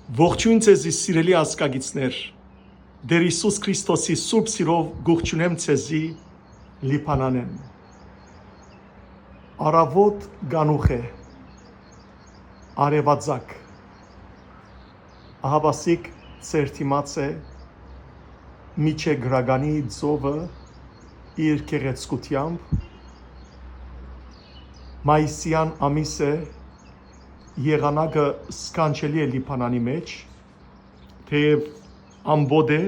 Ողջույն ձեզի սիրելի ազգագիցներ, Տեր Հիսուս Քրիստոսի սուրբ սիրով գողջունեմ ձեզի Լիբանանեն։ Արավոտ գանուխ է, արևածագ, ահաբասիկ ցերտիմաց է, միջե գրագանի ծովը իր գեղեցկությամբ, մայիսյան ամիս է, եղանակը սքանչելի է Լիբանանի մեջ, թեև ամբոդ է,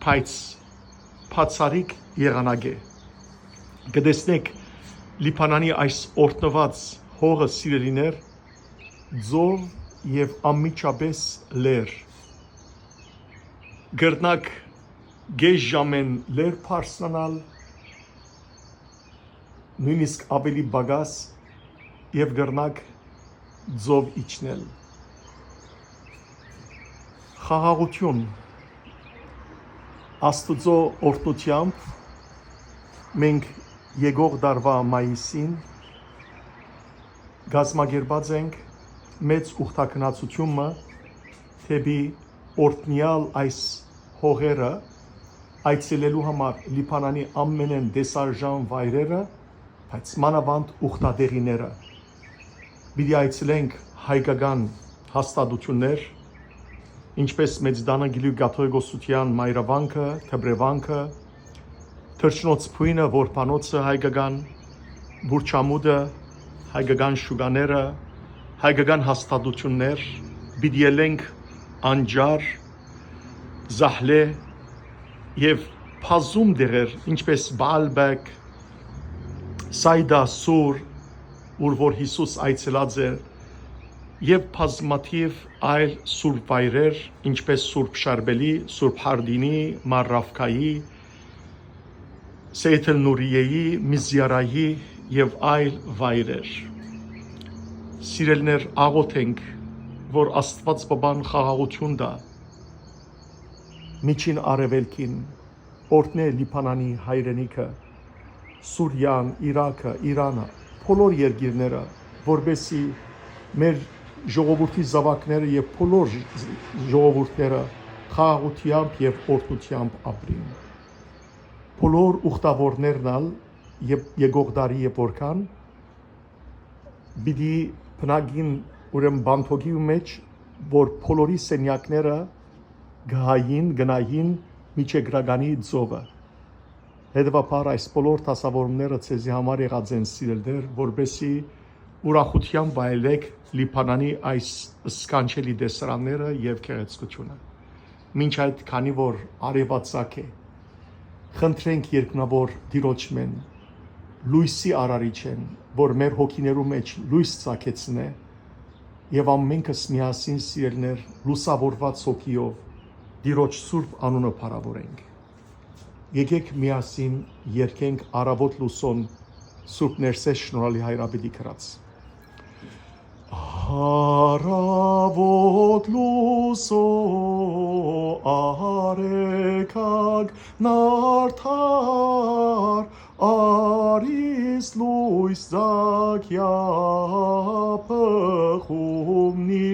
բայց բացառիկ եղանակ է։ Կտեսնեք Լիբանանի այս օրհնված հողը սիրելիներ, ձոր եւ անմիջապես լեր։ Գրնակ գեժ ժամեն լեր փարսնանալ, նույնիսկ ավելի բագաս եւ գրնակ ձով իջնել։ Խաղաղություն Աստուծո օրհնությամբ մենք եկող դարվա մայիսին գազմագերբած ենք մեծ ուխտակնացությունը թեպի օրհնյալ այս հողերը այցելելու համար Լիբանանի ամենեն դեսարժան վայրերը, բայց մանավանդ ուխտատեղիները։ Պիտի այցելենք հայկական հաստատություններ, ինչպես Մեծդանը Գիլուի Կաթողիկոսության մայրավանքը, Թբրևանքը, Թրջնոց Փույնը, Որբանոցը հայկական, Բուրչամուդը, հայկական շուկաները, հայկական հաստատություններ, պիտի ելենք Անջար, Զահլե եւ բազում դերեր, ինչպես Բալբեկ, Սայդա Սուր, ուր որ Հիսուս այցելած է, եւ բազմաթիվ այլ սուրբ վայրեր, ինչպես Սուրբ Շարբելի, Սուրբ Հարդինի, Մարրավքայի, Սեյթ Նուրիեի, Միզյարայի եւ այլ վայրեր։ Սիրելիներ, աղոթենք, որ Աստված բաբան խաղաղություն տա միջին արևելքին, օրհնե Լիբանանի հայրենիքը, Սուրիան, Իրաքը, Իրանը, բոլոր երկիրները, որբեսի մեր ժողովրդի զավակները եւ բոլոր ժողովուրդները խաղաղությամբ եւ օրհնությամբ ապրին։ Բոլոր ուխտավորներն ալ եւ եկող դարի եւ որքան պիտի բնագին ուրեմն բանթոգի մեջ, որ բոլորի սենյակները գնային միջեգրագանի ծովը։ Հետևաբար այս բոլոր դասավորումները ցեզի համար եղած են սիրելիներ, որբեսի ուրախությամբ վայելեք Լիբանանի այս սքանչելի դեսարանները եւ գեղեցկությունը։ Մինչ այդ քանի որ արևածագ է, խնդրենք երկնավոր Տիրոջմեն, լույսի արարիչեն, որ մեր հոգիներու մեջ լույս ցակեցնե եւ ամենքս միասին սիրելիներ լուսավորված հոգիով Տիրոջ սուրբ անունը փառավորենք։ Եկեք միասին երգենք Արավոտ լուսոն Սուրբ Ներսես շնորհալի հայրապետի կրած։ Արավոտ լուսո արեքագ նարդար արիս լույս զակյա պխումնի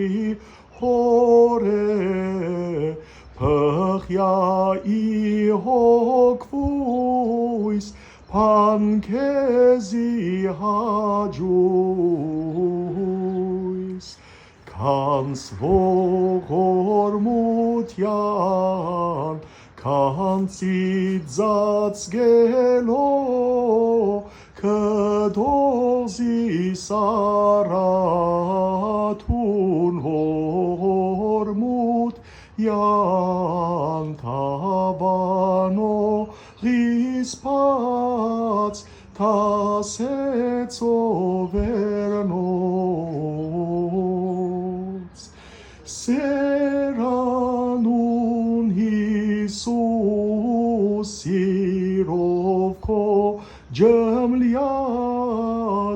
հորե Փխյայի հոգվույս փանքեզի հաջույս Քանց ողորմության քանցից ծածկելով կդոզի սարաթուն հորմուտ Յանթավանո լիսպած թասեցովերնոց Սերանուն Հիսուս սիրով քո ջմլյա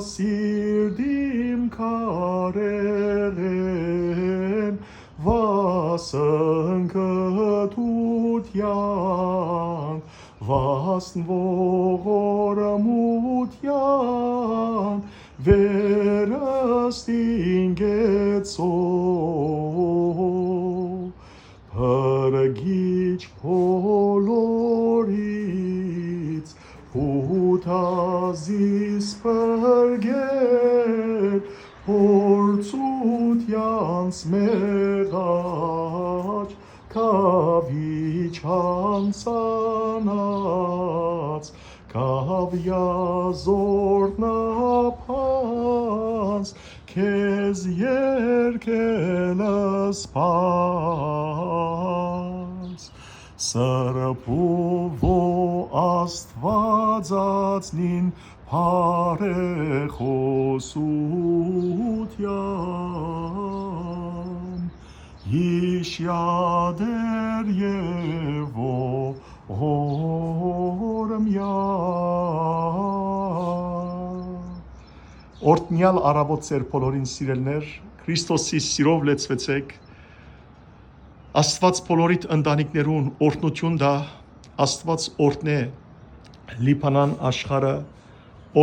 սիրդիմ կարերեն վասնքթության վասն ողորմության վերստինգեցող Յանց մեղաջ Կավիչ հանցանած Կավյազորնապանց Քեզ երկելս պանց Սրպուվո աստվածածնին Պարեխոսության Իշյադեր և Օրտնյալ առավոտ ձեր բոլորին սիրելներ, Քրիստոսի սիրով լեցվեցեք, Աստված բոլորիդ ընտանիքներուն օրհնություն տա, Աստված օրհնե Լիբանան աշխարհը,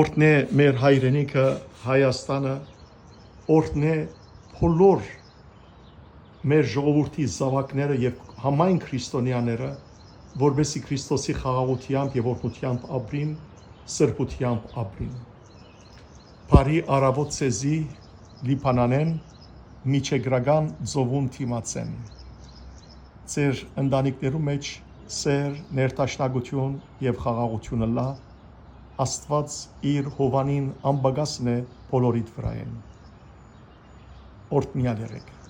օրհնե մեր հայրենիքը Հայաստանը, օրհնե բոլոր մեր ժողովրդի զավակները եւ համայն քրիստոնյաները, որովհետեւ Քրիստոսի խաղաղությամբ եւ օրհնությամբ ապրին, սրբությամբ ապրին։ Բարի առավոտ ցեզի Լիբանանեն միջեգրական ծովում թիմացեն։ Ձեր ընտանիքներու մեջ սեր, ներտաշնակություն եւ խաղաղությունը լա, Աստված իր հովանին անբագասն է բոլորիդ վրայեն։ Օրհնյալ եղեք։